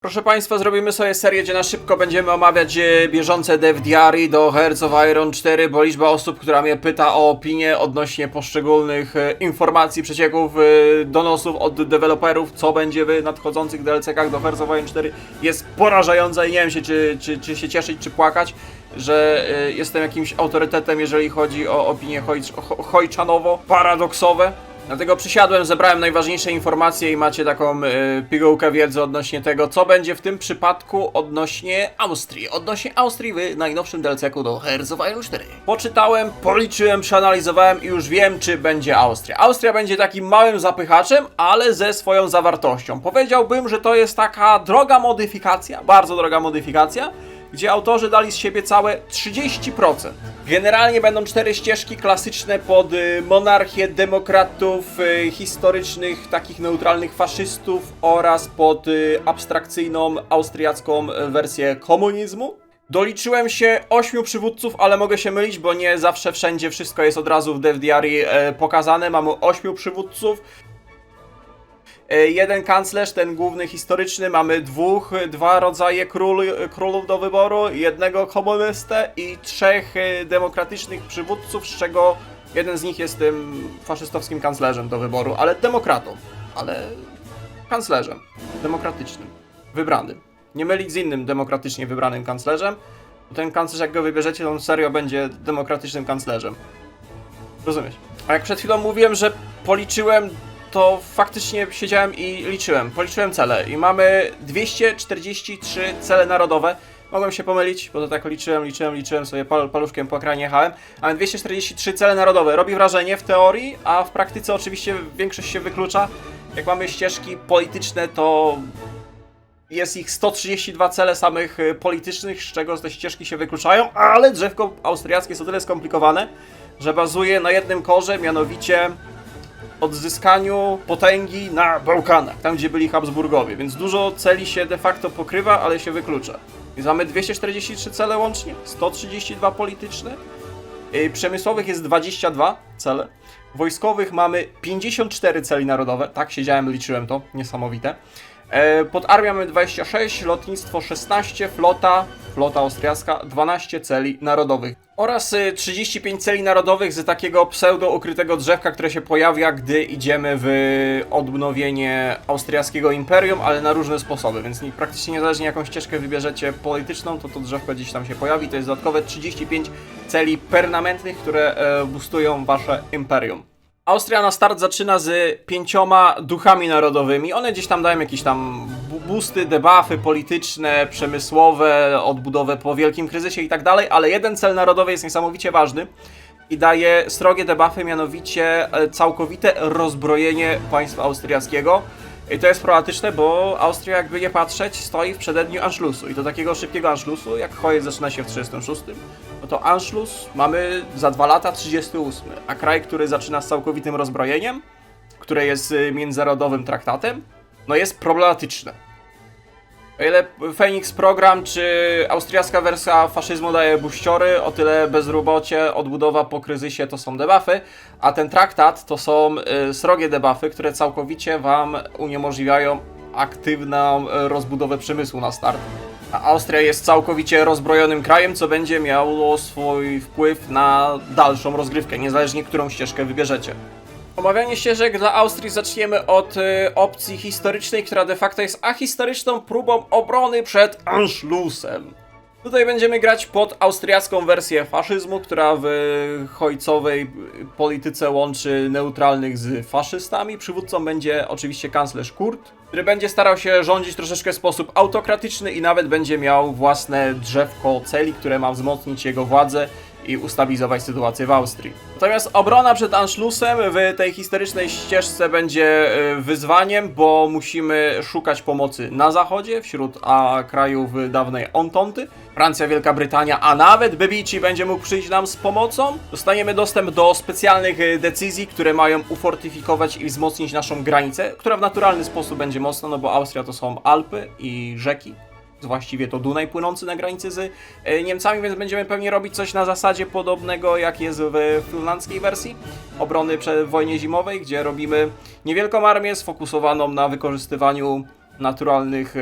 Proszę Państwa, zrobimy sobie serię, gdzie na szybko będziemy omawiać bieżące dev diary do Hearts of Iron 4, bo liczba osób, która mnie pyta o opinię odnośnie poszczególnych informacji, przecieków, donosów od deweloperów, co będzie w nadchodzących DLC-kach do Hearts of Iron 4, jest porażająca i nie wiem się, czy się cieszyć, czy płakać, że jestem jakimś autorytetem, jeżeli chodzi o opinie hojczanowo-paradoksowe. Dlatego przysiadłem, zebrałem najważniejsze informacje i macie taką pigułkę wiedzy odnośnie tego, co będzie w tym przypadku odnośnie Austrii. Odnośnie Austrii w najnowszym DLC-ku do Hearts of Iron 4. Poczytałem, policzyłem, przeanalizowałem i już wiem, czy będzie Austria. Austria będzie takim małym zapychaczem, ale ze swoją zawartością. Powiedziałbym, że to jest taka droga modyfikacja, bardzo droga modyfikacja, gdzie autorzy dali z siebie całe 30%. Generalnie będą 4 ścieżki klasyczne pod monarchię, demokratów, historycznych, takich neutralnych faszystów oraz pod abstrakcyjną austriacką wersję komunizmu. Doliczyłem się 8 przywódców, ale mogę się mylić, bo nie zawsze wszędzie wszystko jest od razu w Dev Diary pokazane. Mamy 8 przywódców. Jeden kanclerz, ten główny historyczny, mamy dwa rodzaje królów do wyboru, jednego komunistę i 3 demokratycznych przywódców, z czego jeden z nich jest tym faszystowskim kanclerzem do wyboru, ale demokratą, ale kanclerzem demokratycznym, wybranym. Nie mylić z innym demokratycznie wybranym kanclerzem, bo ten kanclerz, jak go wybierzecie, to on serio będzie demokratycznym kanclerzem. Rozumiesz? A jak przed chwilą mówiłem, że policzyłem, to faktycznie siedziałem i liczyłem. Policzyłem cele i mamy 243 cele narodowe. Mogłem się pomylić, bo to tak liczyłem sobie paluszkiem po ekranie jechałem. Ale 243 cele narodowe. Robi wrażenie w teorii, a w praktyce oczywiście większość się wyklucza. Jak mamy ścieżki polityczne, to jest ich 132 cele samych politycznych, z czego te ścieżki się wykluczają, ale drzewko austriackie jest o tyle skomplikowane, że bazuje na jednym korze, mianowicie odzyskaniu potęgi na Bałkanach, tam gdzie byli Habsburgowie, więc dużo celi się de facto pokrywa, ale się wyklucza. Więc mamy 243 cele łącznie, 132 polityczne, przemysłowych jest 22 cele, wojskowych mamy 54 celi narodowe, tak siedziałem, liczyłem to, niesamowite. Pod armią mamy 26, lotnictwo 16, flota austriacka 12 celi narodowych. Oraz 35 celi narodowych z takiego pseudo-ukrytego drzewka, które się pojawia, gdy idziemy w odnowienie austriackiego imperium, ale na różne sposoby, więc praktycznie niezależnie jaką ścieżkę wybierzecie polityczną, to drzewko gdzieś tam się pojawi. To jest dodatkowe 35 celi permanentnych, które boostują wasze imperium. Austria na start zaczyna z 5 duchami narodowymi. One gdzieś tam dają jakieś tam boosty, debuffy polityczne, przemysłowe, odbudowę po wielkim kryzysie i tak dalej, ale jeden cel narodowy jest niesamowicie ważny i daje srogie debuffy, mianowicie całkowite rozbrojenie państwa austriackiego. I to jest problematyczne, bo Austria, jakby nie patrzeć, stoi w przededniu Anschlussu i do takiego szybkiego Anschlussu, jak Hojec zaczyna się w 36, no to Anschluss mamy za 2 lata 38, a kraj, który zaczyna z całkowitym rozbrojeniem, które jest międzynarodowym traktatem, no jest problematyczne. O ile Phoenix Program czy austriacka wersja faszyzmu daje buściory, o tyle bezrobocie, odbudowa po kryzysie to są debuffy, a ten traktat to są srogie debuffy, które całkowicie wam uniemożliwiają aktywną rozbudowę przemysłu na start. A Austria jest całkowicie rozbrojonym krajem, co będzie miało swój wpływ na dalszą rozgrywkę, niezależnie którą ścieżkę wybierzecie. Omawianie ścieżek dla Austrii zaczniemy od opcji historycznej, która de facto jest ahistoryczną próbą obrony przed Anschlussem. Tutaj będziemy grać pod austriacką wersję faszyzmu, która w hojcowej polityce łączy neutralnych z faszystami. Przywódcą będzie oczywiście kanclerz Kurt, który będzie starał się rządzić troszeczkę w sposób autokratyczny i nawet będzie miał własne drzewko celi, które ma wzmocnić jego władzę i ustabilizować sytuację w Austrii. Natomiast obrona przed Anschlussem w tej historycznej ścieżce będzie wyzwaniem, bo musimy szukać pomocy na zachodzie, wśród krajów dawnej Ententy. Francja, Wielka Brytania, a nawet Bebici będzie mógł przyjść nam z pomocą. Dostaniemy dostęp do specjalnych decyzji, które mają ufortyfikować i wzmocnić naszą granicę, która w naturalny sposób będzie mocna, no bo Austria to są Alpy i rzeki. Właściwie to Dunaj płynący na granicy z Niemcami, więc będziemy pewnie robić coś na zasadzie podobnego jak jest w finlandzkiej wersji obrony w wojnie zimowej, gdzie robimy niewielką armię sfokusowaną na wykorzystywaniu naturalnych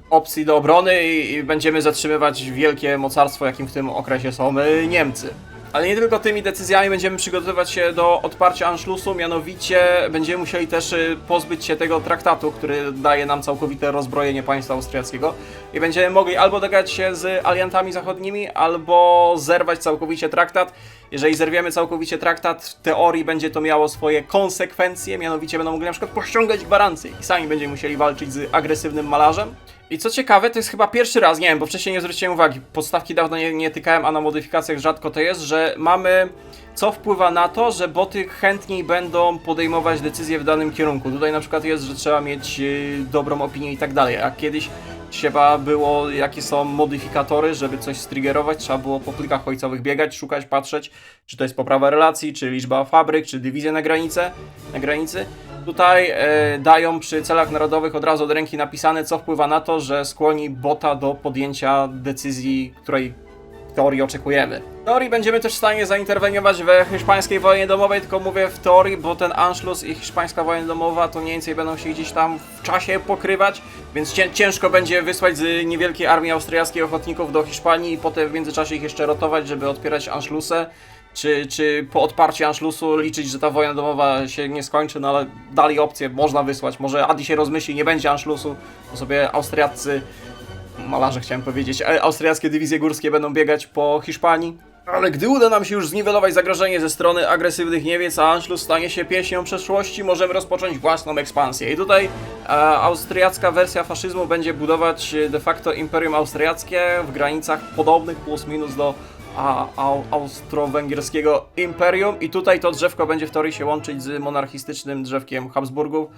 opcji do obrony i będziemy zatrzymywać wielkie mocarstwo, jakim w tym okresie są Niemcy. Ale nie tylko tymi decyzjami będziemy przygotowywać się do odparcia Anschlussu, mianowicie będziemy musieli też pozbyć się tego traktatu, który daje nam całkowite rozbrojenie państwa austriackiego i będziemy mogli albo dogadać się z aliantami zachodnimi, albo zerwać całkowicie traktat. Jeżeli zerwiemy całkowicie traktat, w teorii będzie to miało swoje konsekwencje, mianowicie będą mogli na przykład pościągać gwarancje i sami będziemy musieli walczyć z agresywnym malarzem. I co ciekawe, to jest chyba pierwszy raz, nie wiem, bo wcześniej nie zwróciłem uwagi, podstawki dawno nie tykałem, a na modyfikacjach rzadko to jest, że mamy, co wpływa na to, że boty chętniej będą podejmować decyzje w danym kierunku. Tutaj na przykład jest, że trzeba mieć dobrą opinię i tak dalej, a kiedyś trzeba było, jakie są modyfikatory, żeby coś striggerować, trzeba było po plikach ojcowych biegać, szukać, patrzeć, czy to jest poprawa relacji, czy liczba fabryk, czy dywizje na granicy. Tutaj dają przy celach narodowych od razu od ręki napisane, co wpływa na to, że skłoni bota do podjęcia decyzji, której w teorii oczekujemy. W teorii będziemy też w stanie zainterweniować we hiszpańskiej wojnie domowej, tylko mówię w teorii, bo ten Anschluss i hiszpańska wojna domowa to mniej więcej będą się gdzieś tam w czasie pokrywać, więc ciężko będzie wysłać z niewielkiej armii austriackiej ochotników do Hiszpanii i potem w międzyczasie ich jeszcze rotować, żeby odpierać Anschlussy. Czy po odparciu Anschlussu liczyć, że ta wojna domowa się nie skończy, no ale dalej opcje można wysłać. Może Adi się rozmyśli, nie będzie Anschlussu, to sobie austriaccy, malarze chciałem powiedzieć, austriackie dywizje górskie będą biegać po Hiszpanii. Ale gdy uda nam się już zniwelować zagrożenie ze strony agresywnych Niemiec, a Anschluss stanie się pieśnią przeszłości, możemy rozpocząć własną ekspansję. I tutaj austriacka wersja faszyzmu będzie budować de facto Imperium Austriackie w granicach podobnych plus minus do austro-węgierskiego imperium i tutaj to drzewko będzie w teorii się łączyć z monarchistycznym drzewkiem Habsburgów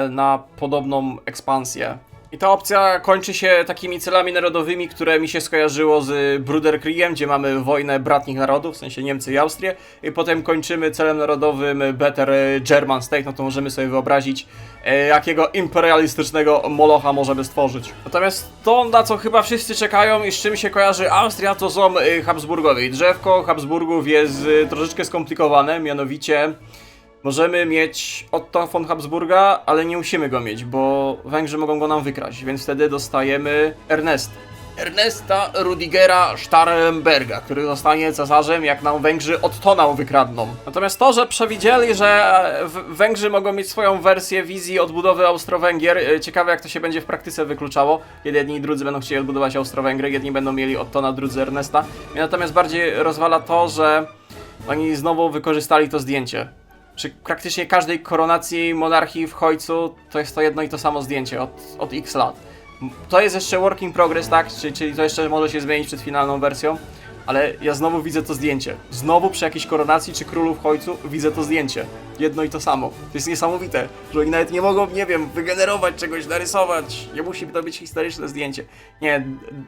na podobną ekspansję. I ta opcja kończy się takimi celami narodowymi, które mi się skojarzyło z Bruderkriegiem, gdzie mamy wojnę bratnich narodów, w sensie Niemcy i Austrię, i potem kończymy celem narodowym Better German State, no to możemy sobie wyobrazić, jakiego imperialistycznego molocha możemy stworzyć. Natomiast to, na co chyba wszyscy czekają i z czym się kojarzy Austria, to są Habsburgowie. I drzewko Habsburgów jest troszeczkę skomplikowane, mianowicie możemy mieć Otto von Habsburga, ale nie musimy go mieć, bo Węgrzy mogą go nam wykraść, więc wtedy dostajemy Ernesta Rudigera Starhemberga, który zostanie cesarzem, jak nam Węgrzy Ottona wykradną. Natomiast to, że przewidzieli, że Węgrzy mogą mieć swoją wersję wizji odbudowy Austro-Węgier, ciekawe jak to się będzie w praktyce wykluczało, kiedy jedni i drudzy będą chcieli odbudować Austro-Węgry, jedni będą mieli Ottona, drudzy Ernesta. Mnie natomiast bardziej rozwala to, że oni znowu wykorzystali to zdjęcie. Przy praktycznie każdej koronacji monarchii w Chojcu to jest to jedno i to samo zdjęcie od x lat. To jest jeszcze work in progress, tak? Czyli to jeszcze może się zmienić przed finalną wersją, ale ja znowu widzę to zdjęcie. Znowu przy jakiejś koronacji czy królu w Chojcu widzę to zdjęcie. Jedno i to samo. To jest niesamowite, że oni nawet nie mogą, nie wiem, wygenerować czegoś, narysować. Nie musi to być historyczne zdjęcie. Nie,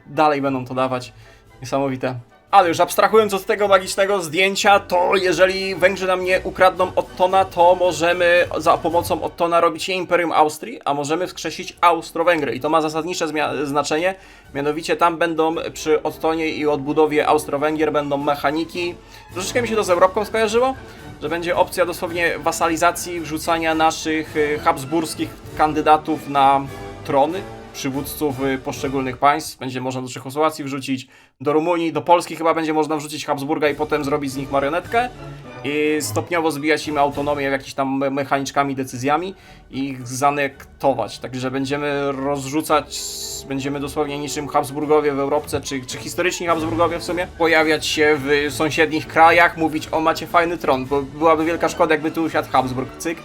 dalej będą to dawać. Niesamowite. Ale już abstrahując od tego magicznego zdjęcia, to jeżeli Węgrzy nam nie ukradną Ottona, to możemy za pomocą Ottona robić nie Imperium Austrii, a możemy wskrzesić Austro-Węgry. I to ma zasadnicze znaczenie, mianowicie tam będą przy Ottonie i odbudowie Austro-Węgier będą mechaniki. Troszeczkę mi się to z Europką skojarzyło, że będzie opcja dosłownie wasalizacji, wrzucania naszych habsburskich kandydatów na trony, przywódców poszczególnych państw. Będzie można do Czechosłowacji wrzucić, do Rumunii, do Polski chyba będzie można wrzucić Habsburga i potem zrobić z nich marionetkę i stopniowo zbijać im autonomię jakimiś tam mechaniczkami, decyzjami i ich zanektować. Także będziemy rozrzucać, będziemy dosłownie niczym Habsburgowie w Europce, czy historyczni Habsburgowie w sumie, pojawiać się w sąsiednich krajach, mówić o macie fajny tron, bo byłaby wielka szkoda jakby tu usiadł Habsburg, cyk.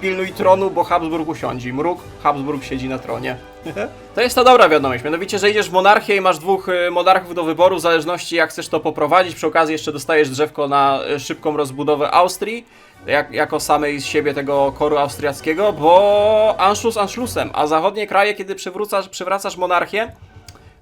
Pilnuj tronu, bo Habsburg usiądzi. Mruk, Habsburg siedzi na tronie. To jest ta dobra wiadomość, mianowicie, że idziesz w monarchię i masz dwóch monarchów do wyboru, w zależności jak chcesz to poprowadzić. Przy okazji jeszcze dostajesz drzewko na szybką rozbudowę Austrii, jako samej z siebie tego koru austriackiego, bo Anschluss Anschlussem, a zachodnie kraje, kiedy przywracasz monarchię,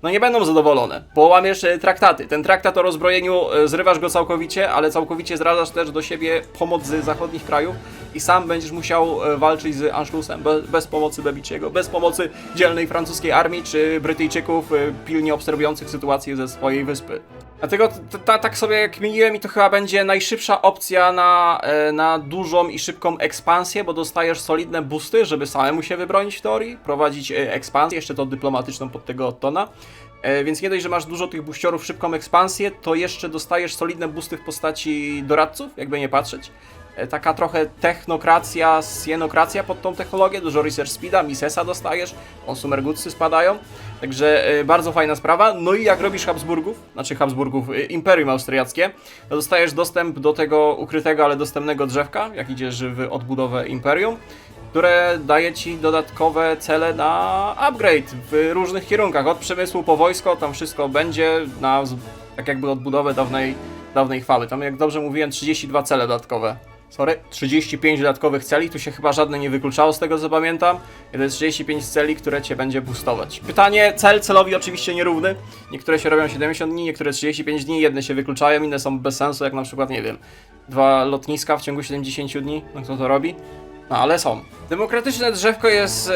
no nie będą zadowolone, bo łamiesz traktaty. Ten traktat o rozbrojeniu zrywasz go całkowicie, ale całkowicie zdradzasz też do siebie pomoc z zachodnich krajów i sam będziesz musiał walczyć z Anschlussem bez pomocy Babiciego, bez pomocy dzielnej francuskiej armii czy Brytyjczyków pilnie obserwujących sytuację ze swojej wyspy. Dlatego tak sobie kminiłem i to chyba będzie najszybsza opcja na dużą i szybką ekspansję, bo dostajesz solidne boosty, żeby samemu się wybronić w teorii, prowadzić ekspansję, jeszcze to dyplomatyczną pod tego Ottona. Więc nie dość, że masz dużo tych boościorów, szybką ekspansję, to jeszcze dostajesz solidne boosty w postaci doradców, jakby nie patrzeć. Taka trochę technokracja, sienokracja pod tą technologię, dużo research speeda, misesa dostajesz, consumer goodsy spadają, także bardzo fajna sprawa. No i jak robisz Imperium Austriackie, to dostajesz dostęp do tego ukrytego, ale dostępnego drzewka, jak idziesz w odbudowę Imperium, które daje ci dodatkowe cele na upgrade w różnych kierunkach, od przemysłu po wojsko, tam wszystko będzie na tak jakby odbudowę dawnej chwały. Tam, jak dobrze mówiłem, 32 cele dodatkowe. 35 dodatkowych celi, tu się chyba żadne nie wykluczało z tego co pamiętam. I to jest 35 celi, które cię będzie boostować. Pytanie, celowi oczywiście nierówny. Niektóre się robią 70 dni, niektóre 35 dni, jedne się wykluczają, inne są bez sensu, jak na przykład, nie wiem, 2 lotniska w ciągu 70 dni, no kto to robi? No ale są. Demokratyczne drzewko jest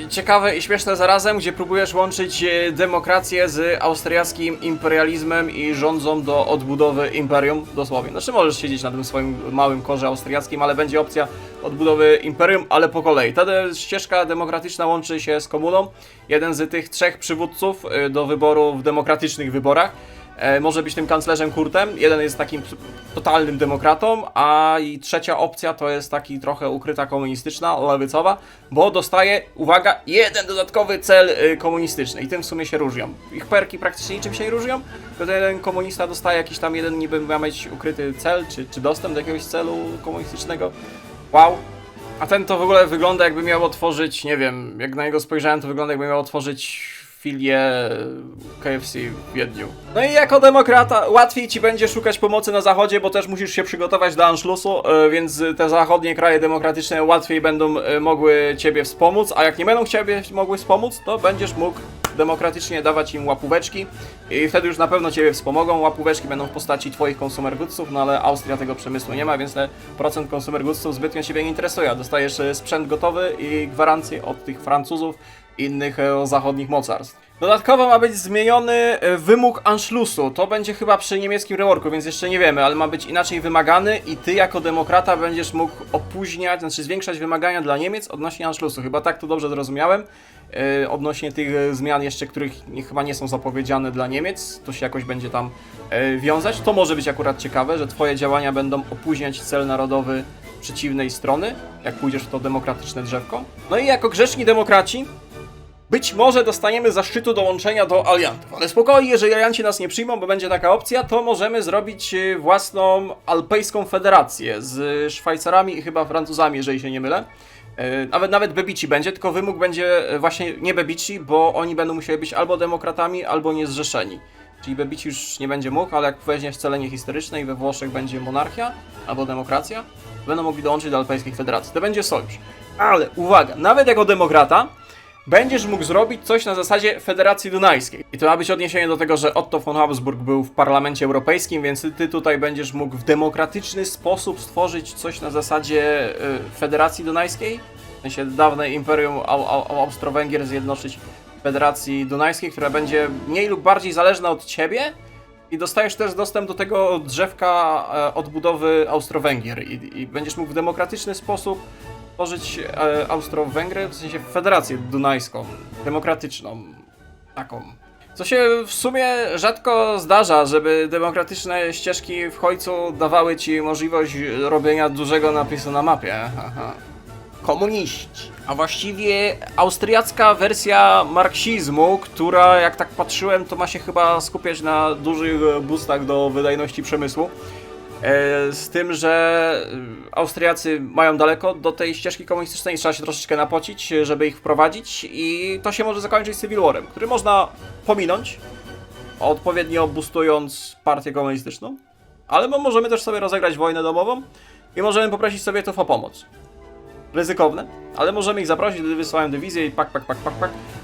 ciekawe i śmieszne zarazem, gdzie próbujesz łączyć demokrację z austriackim imperializmem i rządzą do odbudowy imperium, dosłownie. Znaczy możesz siedzieć na tym swoim małym korze austriackim, ale będzie opcja odbudowy imperium, ale po kolei. Ta ścieżka demokratyczna łączy się z komuną. Jeden z tych 3 przywódców do wyboru w demokratycznych wyborach może być tym kanclerzem Kurtem. Jeden jest takim totalnym demokratą, a i trzecia opcja to jest taki trochę ukryta komunistyczna, lewicowa, bo dostaje, uwaga, jeden dodatkowy cel komunistyczny i tym w sumie się różnią. Ich perki praktycznie niczym się nie różnią, tylko jeden komunista dostaje jakiś tam jeden niby ma mieć ukryty cel, czy dostęp do jakiegoś celu komunistycznego. Wow. A ten to w ogóle wygląda jakby miał otworzyć, nie wiem, jak na niego spojrzałem, to wygląda jakby miał otworzyć filię KFC w Wiedniu. No i jako demokrata łatwiej ci będzie szukać pomocy na zachodzie, bo też musisz się przygotować do Anschlussu, więc te zachodnie kraje demokratyczne łatwiej będą mogły ciebie wspomóc, a jak nie będą ciebie mogły wspomóc, to będziesz mógł demokratycznie dawać im łapóweczki i wtedy już na pewno ciebie wspomogą. Łapóweczki będą w postaci twoich consumer goodsów, no ale Austria tego przemysłu nie ma, więc ten procent consumer goodsów zbytnio ciebie nie interesuje. Dostajesz sprzęt gotowy i gwarancję od tych Francuzów i innych zachodnich mocarstw. Dodatkowo ma być zmieniony wymóg Anschlussu. To będzie chyba przy niemieckim reworku, więc jeszcze nie wiemy, ale ma być inaczej wymagany i ty jako demokrata będziesz mógł opóźniać, znaczy zwiększać wymagania dla Niemiec odnośnie Anschlussu. Chyba tak to dobrze zrozumiałem. Odnośnie tych zmian jeszcze, których chyba nie są zapowiedziane dla Niemiec, to się jakoś będzie tam wiązać. To może być akurat ciekawe, że twoje działania będą opóźniać cel narodowy przeciwnej strony, jak pójdziesz w to demokratyczne drzewko. No i jako grzeczni demokraci być może dostaniemy zaszczytu dołączenia do aliantów, ale spokojnie, jeżeli alianci nas nie przyjmą, bo będzie taka opcja, to możemy zrobić własną alpejską federację z Szwajcarami i chyba Francuzami, jeżeli się nie mylę. Nawet Bebici będzie, tylko wymóg będzie właśnie nie Bebici, bo oni będą musieli być albo demokratami, albo niezrzeszeni. Czyli Bebici już nie będzie mógł, ale jak weźmiesz wcalenie historyczne i we Włoszech będzie monarchia albo demokracja, będą mogli dołączyć do alpejskich federacji. To będzie sojusz. Ale uwaga, nawet jako demokrata będziesz mógł zrobić coś na zasadzie Federacji Dunajskiej. I to ma być odniesienie do tego, że Otto von Habsburg był w Parlamencie Europejskim, więc ty tutaj będziesz mógł w demokratyczny sposób stworzyć coś na zasadzie Federacji Dunajskiej. W sensie dawne Imperium Austro-Węgier zjednoczyć w Federacji Dunajskiej, która będzie mniej lub bardziej zależna od ciebie. I dostajesz też dostęp do tego drzewka odbudowy Austro-Węgier. I będziesz mógł w demokratyczny sposób tworzyć Austro-Węgry, w sensie Federację Dunajską, demokratyczną, taką. Co się w sumie rzadko zdarza, żeby demokratyczne ścieżki w końcu dawały ci możliwość robienia dużego napisu na mapie. Aha. Komuniści. A właściwie austriacka wersja marksizmu, która jak tak patrzyłem, to ma się chyba skupiać na dużych boostach do wydajności przemysłu. Z tym, że Austriacy mają daleko do tej ścieżki komunistycznej, trzeba się troszeczkę napocić, żeby ich wprowadzić i to się może zakończyć Civil Warem, który można pominąć, odpowiednio boostując partię komunistyczną, ale możemy też sobie rozegrać wojnę domową i możemy poprosić Sowietów o pomoc. Ryzykowne, ale możemy ich zaprosić, gdy wysyłają dywizję i pak.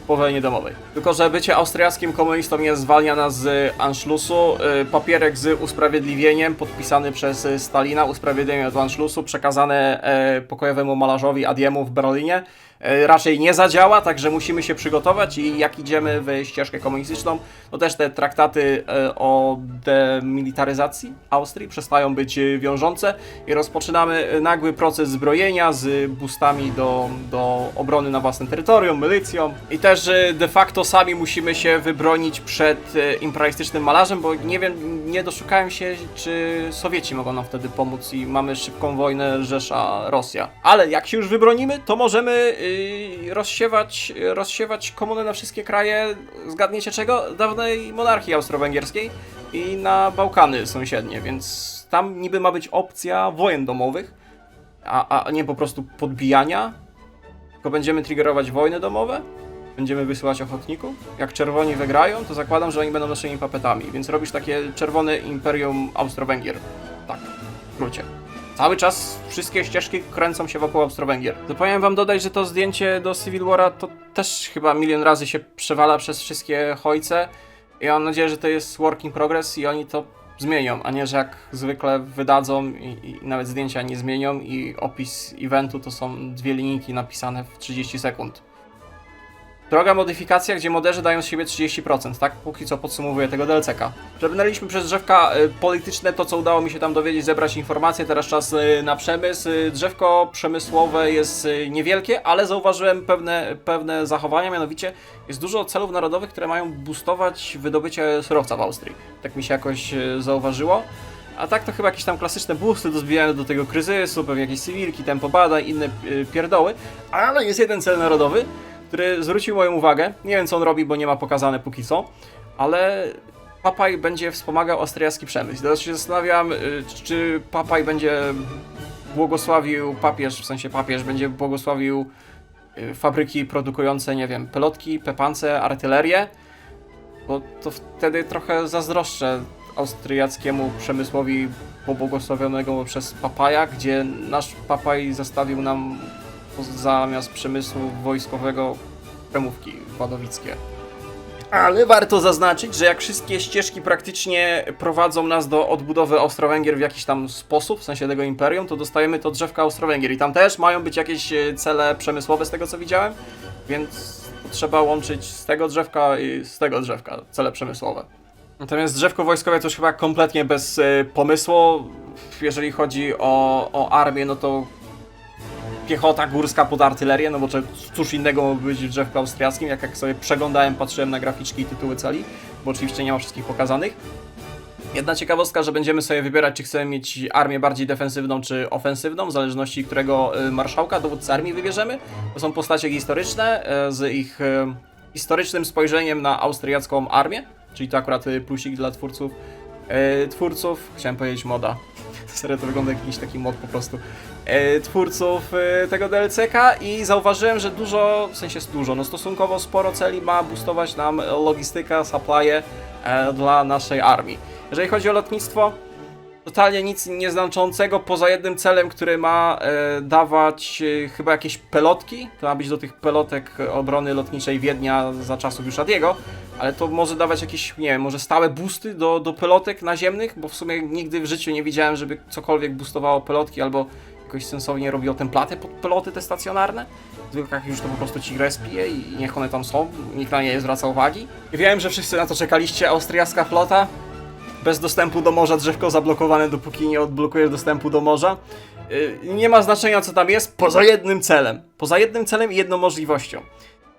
po wojnie domowej. Tylko że bycie austriackim komunistą nie zwalnia nas z Anschlussu. Papierek z usprawiedliwieniem podpisany przez Stalina, usprawiedliwienie od Anschlussu, przekazane pokojowemu malarzowi Adiemu w Berlinie, raczej nie zadziała, także musimy się przygotować i jak idziemy w ścieżkę komunistyczną, to też te traktaty o demilitaryzacji Austrii przestają być wiążące i rozpoczynamy nagły proces zbrojenia z boostami do obrony na własnym terytorium, milicją i też de facto sami musimy się wybronić przed imperialistycznym malarzem, bo nie wiem, nie doszukałem się, czy Sowieci mogą nam wtedy pomóc i mamy szybką wojnę Rzesza-Rosja. Ale jak się już wybronimy, to możemy rozsiewać komunę na wszystkie kraje, zgadniecie czego? Dawnej monarchii austro-węgierskiej i na Bałkany sąsiednie, więc tam niby ma być opcja wojen domowych, a nie po prostu podbijania, tylko będziemy triggerować wojny domowe, będziemy wysyłać ochotników. Jak czerwoni wygrają, to zakładam, że oni będą naszymi papetami, więc robisz takie czerwone imperium Austro-Węgier. Tak, w skrócie. Cały czas wszystkie ścieżki kręcą się wokół Austro-Węgier. Zapomniałem wam dodać, że to zdjęcie do Civil War'a to też chyba milion razy się przewala przez wszystkie hojce. I mam nadzieję, że to jest work in progress i oni to zmienią, a nie, że jak zwykle wydadzą i nawet zdjęcia nie zmienią i opis eventu to są 2 linijki napisane w 30 sekund. Droga modyfikacja, gdzie moderzy dają z siebie 30%, tak? Póki co podsumowuję tego DLC-ka. Przebrnęliśmy przez drzewka polityczne, to co udało mi się tam dowiedzieć, zebrać informacje, teraz czas na przemysł. Drzewko przemysłowe jest niewielkie, ale zauważyłem pewne zachowania, mianowicie jest dużo celów narodowych, które mają boostować wydobycie surowca w Austrii. Tak mi się jakoś zauważyło. A tak to chyba jakieś tam klasyczne boosty do zbijania do tego kryzysu, pewnie jakieś cywilki, tempo badań, inne pierdoły, ale jest jeden cel narodowy, który zwrócił moją uwagę. Nie wiem co on robi, bo nie ma pokazane póki co, ale Papaj będzie wspomagał austriacki przemysł. Teraz się zastanawiam, czy Papaj będzie błogosławił, papież będzie błogosławił fabryki produkujące, nie wiem, pelotki, pepance, artylerię, bo to wtedy trochę zazdroszczę austriackiemu przemysłowi pobłogosławionego przez Papaja, gdzie nasz Papaj zostawił nam zamiast przemysłu wojskowego kremówki wadowickie. Ale warto zaznaczyć, że jak wszystkie ścieżki praktycznie prowadzą nas do odbudowy Austro-Węgier w jakiś tam sposób, w sensie tego imperium, to dostajemy to drzewka Austro-Węgier i tam też mają być jakieś cele przemysłowe z tego co widziałem, więc trzeba łączyć z tego drzewka i z tego drzewka cele przemysłowe. Natomiast drzewko wojskowe to już chyba kompletnie bez pomysłu. Jeżeli chodzi o armię, no to piechota górska pod artylerię, no bo cóż innego mogłoby być w drzewku austriackim, jak sobie przeglądałem, patrzyłem na graficzki i tytuły celi, bo oczywiście nie ma wszystkich pokazanych. Jedna ciekawostka, że będziemy sobie wybierać, czy chcemy mieć armię bardziej defensywną, czy ofensywną, w zależności którego marszałka, dowódcy armii wybierzemy. To są postacie historyczne z ich historycznym spojrzeniem na austriacką armię, czyli to akurat plusik dla twórców, chciałem powiedzieć moda. Serio, to wygląda jak jakiś taki mod po prostu. Twórców tego DLC-ka i zauważyłem, że no stosunkowo sporo celi ma boostować nam logistyka, supply'e dla naszej armii. Jeżeli chodzi o lotnictwo, totalnie nic nieznaczącego, poza jednym celem, który ma dawać chyba jakieś pelotki. To ma być do tych pelotek obrony lotniczej Wiednia za czasów już Adiego, ale to może dawać jakieś, nie wiem, może stałe boosty do pelotek naziemnych, bo w sumie nigdy w życiu nie widziałem, żeby cokolwiek boostowało pelotki albo jakoś sensownie robiło templaty pod peloty te stacjonarne. Zwykle jak już to po prostu ci respie i niech one tam są, nikt na nie zwraca uwagi. I wiem, że wszyscy na to czekaliście, austriacka flota. Bez dostępu do morza, drzewko zablokowane, dopóki nie odblokujesz dostępu do morza. Nie ma znaczenia co tam jest, poza jednym celem. Poza jednym celem i jedną możliwością.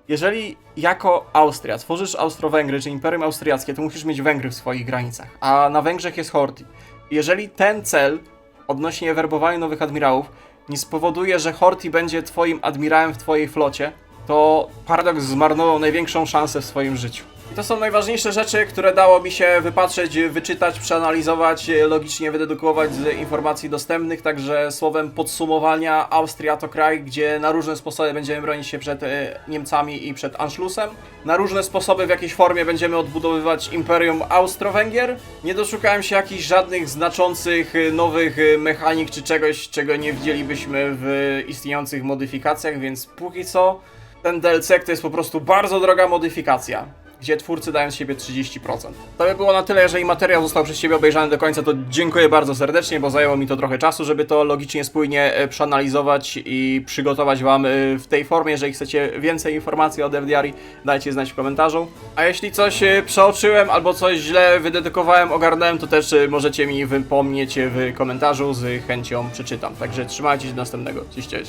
Jeżeli jako Austria tworzysz Austro-Węgry, czy Imperium Austriackie, to musisz mieć Węgry w swoich granicach, a na Węgrzech jest Horthy. Jeżeli ten cel, odnośnie werbowania nowych admirałów, nie spowoduje, że Horthy będzie twoim admirałem w twojej flocie, to Paradox zmarnował największą szansę w swoim życiu. I to są najważniejsze rzeczy, które dało mi się wypatrzeć, wyczytać, przeanalizować, logicznie wydedukować z informacji dostępnych, także słowem podsumowania, Austria to kraj, gdzie na różne sposoby będziemy bronić się przed Niemcami i przed Anschlussem. Na różne sposoby w jakiejś formie będziemy odbudowywać Imperium Austro-Węgier. Nie doszukałem się jakichś żadnych znaczących nowych mechanik czy czegoś, czego nie widzielibyśmy w istniejących modyfikacjach, więc póki co ten DLC to jest po prostu bardzo droga modyfikacja, gdzie twórcy dają z siebie 30%. To by było na tyle, jeżeli materiał został przez Ciebie obejrzany do końca, to dziękuję bardzo serdecznie, bo zajęło mi to trochę czasu, żeby to logicznie, spójnie przeanalizować i przygotować Wam w tej formie. Jeżeli chcecie więcej informacji o DevDiary, dajcie znać w komentarzu. A jeśli coś przeoczyłem albo coś źle wydedykowałem, ogarnąłem, to też możecie mi wypomnieć w komentarzu, z chęcią przeczytam. Także trzymajcie się do następnego. Cześć.